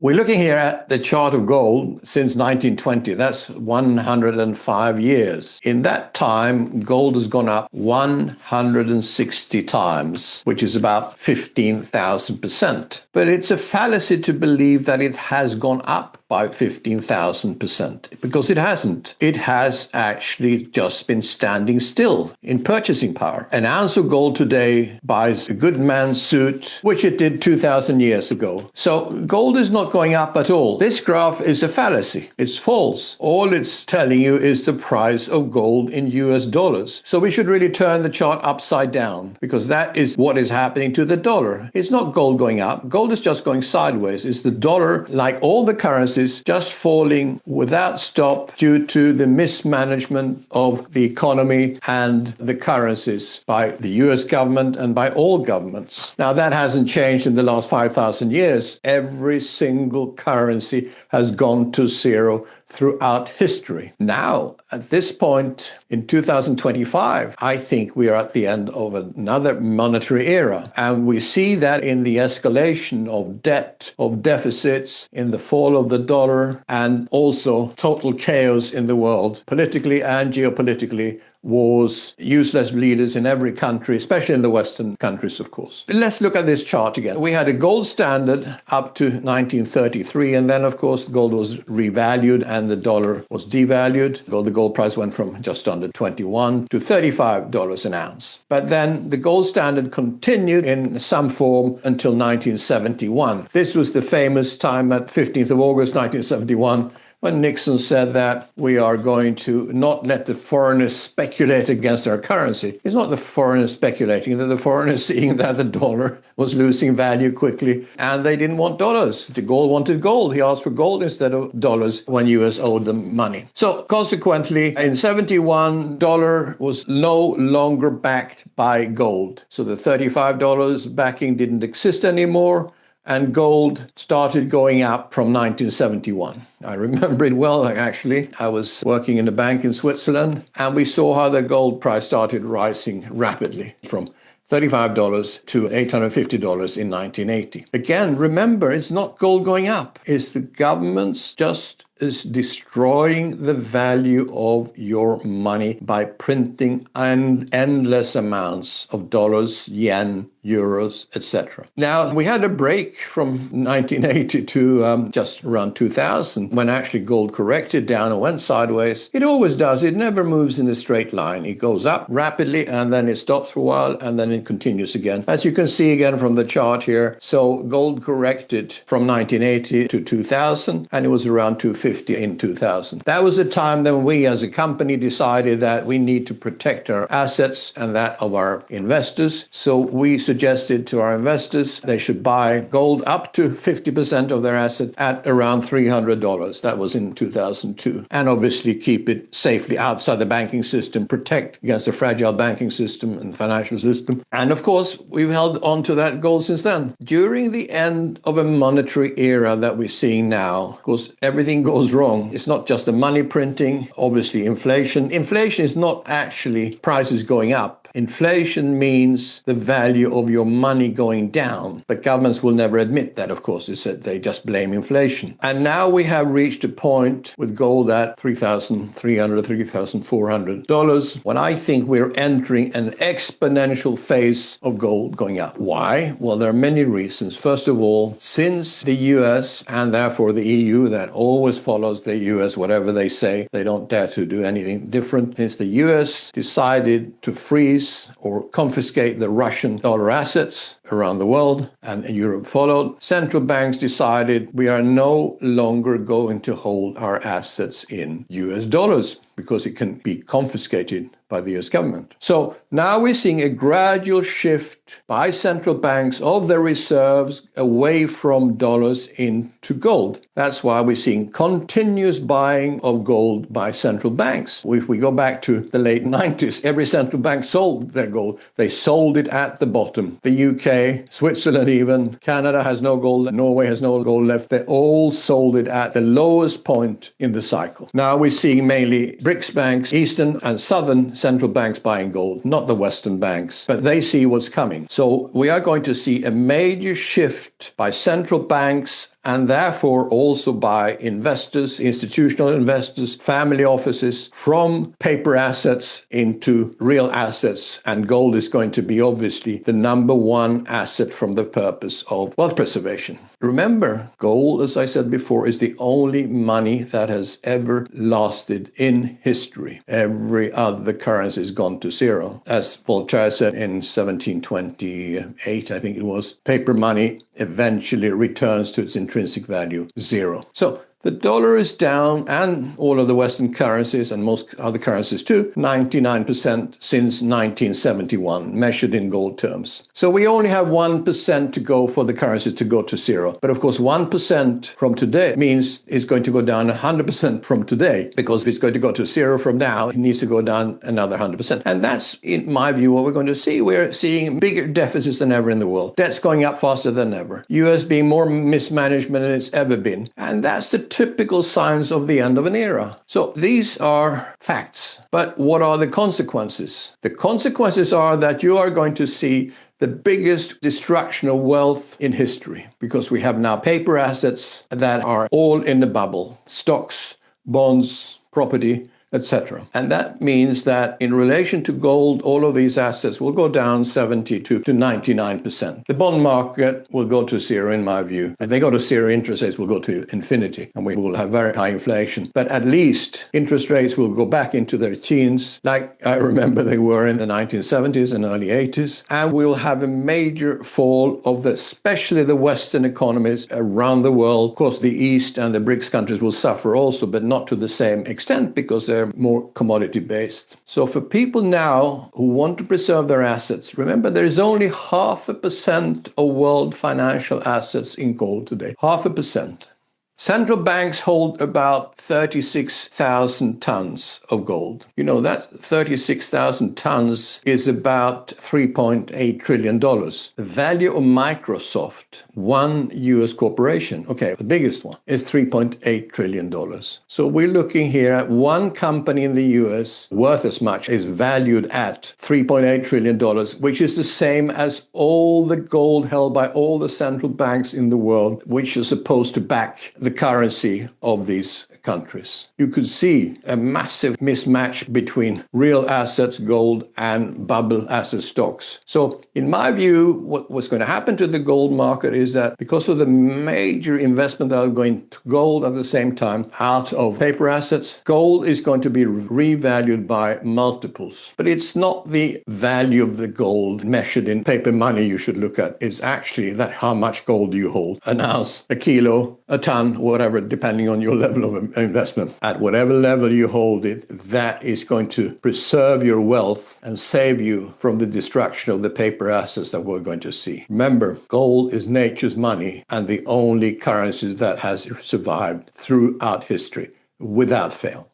We're looking here at the chart of gold since 1920. That's 105 years. In that time, gold has gone up 160 times, which is about 15,000%. But it's a fallacy to believe that it has gone up by 15,000%, because it hasn't. It has actually just been standing still in purchasing power. An ounce of gold today buys a good man's suit, which it did 2,000 years ago. So gold is not going up at all. This graph is a fallacy. It's false. All it's telling you is the price of gold in US dollars. So we should really turn the chart upside down, because that is what is happening to the dollar. It's not gold going up. Gold is just going sideways. It's the dollar, like all the currencies, just falling without stop due to the mismanagement of the economy and the currencies by the US government and by all governments. Now, that hasn't changed in the last 5,000 years. Every single currency has gone to zero throughout history. Now, at this point in 2025, I think we are at the end of another monetary era. And we see that in the escalation of debt, of deficits, in the fall of the dollar, and also total chaos in the world, politically and geopolitically. Wars, useless leaders in every country, especially in the Western countries, of course. Let's look at this chart again. We had a gold standard up to 1933, and then, of course, gold was revalued and the dollar was devalued. The gold price went from just under $21 to $35 an ounce. But then the gold standard continued in some form until 1971. This was the famous time at 15th of August, 1971, when Nixon said that we are going to not let the foreigners speculate against our currency. It's not the foreigners speculating, they're the foreigners seeing that the dollar was losing value quickly, and they didn't want dollars. De Gaulle wanted gold. He asked for gold instead of dollars when US owed them money. So consequently, in 71, dollar was no longer backed by gold. So the $35 backing didn't exist anymore, and gold started going up from 1971. I remember it well, actually. I was working in a bank in Switzerland, and we saw how the gold price started rising rapidly from $35 to $850 in 1980. Again, remember, it's not gold going up. It's the government's just is destroying the value of your money by printing endless amounts of dollars, yen, euros, etc. Now, we had a break from 1980 to just around 2000, when actually gold corrected down and went sideways. It always does. It never moves in a straight line. It goes up rapidly, and then it stops for a while, and then it continues again. As you can see again from the chart here, so gold corrected from 1980 to 2000, and it was around 250 in 2000. That was a time when we as a company decided that we need to protect our assets and that of our investors. So we suggested to our investors they should buy gold up to 50% of their asset at around $300. That was in 2002. And obviously keep it safely outside the banking system, protect against the fragile banking system and financial system. And of course, we've held on to that gold since then. During the end of a monetary era that we're seeing now, of course, everything goes wrong. It's not just the money printing, obviously inflation. Inflation is not actually prices going up. Inflation means the value of your money going down. But governments will never admit that, of course. It's that they just blame inflation. And now we have reached a point with gold at $3,300, $3,400, when I think we're entering an exponential phase of gold going up. Why? Well, there are many reasons. First of all, since the US and therefore the EU, that always follows the US, whatever they say, they don't dare to do anything different. Since the US decided to freeze or confiscate the Russian dollar assets around the world, and Europe followed, central banks decided we are no longer going to hold our assets in US dollars because it can be confiscated by the US government. So now we're seeing a gradual shift by central banks of their reserves away from dollars into gold. That's why we're seeing continuous buying of gold by central banks. If we go back to the late 90s, every central bank sold their gold. They sold it at the bottom. The UK, Switzerland even, Canada has no gold, Norway has no gold left. They all sold it at the lowest point in the cycle. Now we're seeing mainly BRICS banks, Eastern and Southern central banks buying gold, not the Western banks, but they see what's coming. So we are going to see a major shift by central banks and therefore also by investors, institutional investors, family offices, from paper assets into real assets. And gold is going to be obviously the number one asset from the purpose of wealth preservation. Remember, gold, as I said before, is the only money that has ever lasted in history. Every other currency has gone to zero. As Voltaire said in 1728, I think it was, paper money eventually returns to its intrinsic value, zero. So the dollar is down, and all of the Western currencies and most other currencies too, 99% since 1971, measured in gold terms. So we only have 1% to go for the currency to go to zero. But of course, 1% from today means it's going to go down 100% from today, because if it's going to go to zero from now, it needs to go down another 100%. And that's, in my view, what we're going to see. We're seeing bigger deficits than ever in the world. Debt's going up faster than ever. US being more mismanagement than it's ever been. And that's the typical signs of the end of an era. So these are facts. But what are the consequences? The consequences are that you are going to see the biggest destruction of wealth in history, because we have now paper assets that are all in the bubble: stocks, bonds, property, etc. And that means that in relation to gold, all of these assets will go down 72 to 99%. The bond market will go to zero, in my view. If they go to zero, interest rates will go to infinity, and we will have very high inflation. But at least interest rates will go back into their teens, like I remember they were in the 1970s and early 80s. And we'll have a major fall of especially the Western economies around the world. Of course, the East and the BRICS countries will suffer also, but not to the same extent, because they're more commodity-based. So for people now who want to preserve their assets, remember there is only 0.5% of world financial assets in gold today. 0.5%. Central banks hold about 36,000 tons of gold. You know, that 36,000 tons is about $3.8 trillion. The value of Microsoft, one US corporation, okay, the biggest one, is $3.8 trillion. So we're looking here at one company in the US worth as much, is valued at $3.8 trillion, which is the same as all the gold held by all the central banks in the world, which are supposed to back the currency of these countries. You could see a massive mismatch between real assets, gold, and bubble asset stocks. So in my view, what's going to happen to the gold market is that because of the major investment that are going to gold at the same time out of paper assets, gold is going to be revalued by multiples. But it's not the value of the gold measured in paper money you should look at. It's actually that how much gold do you hold? An ounce, a kilo, a ton, whatever, depending on your level of investment. At whatever level you hold it, that is going to preserve your wealth and save you from the destruction of the paper assets that we're going to see. Remember, gold is nature's money and the only currency that has survived throughout history without fail.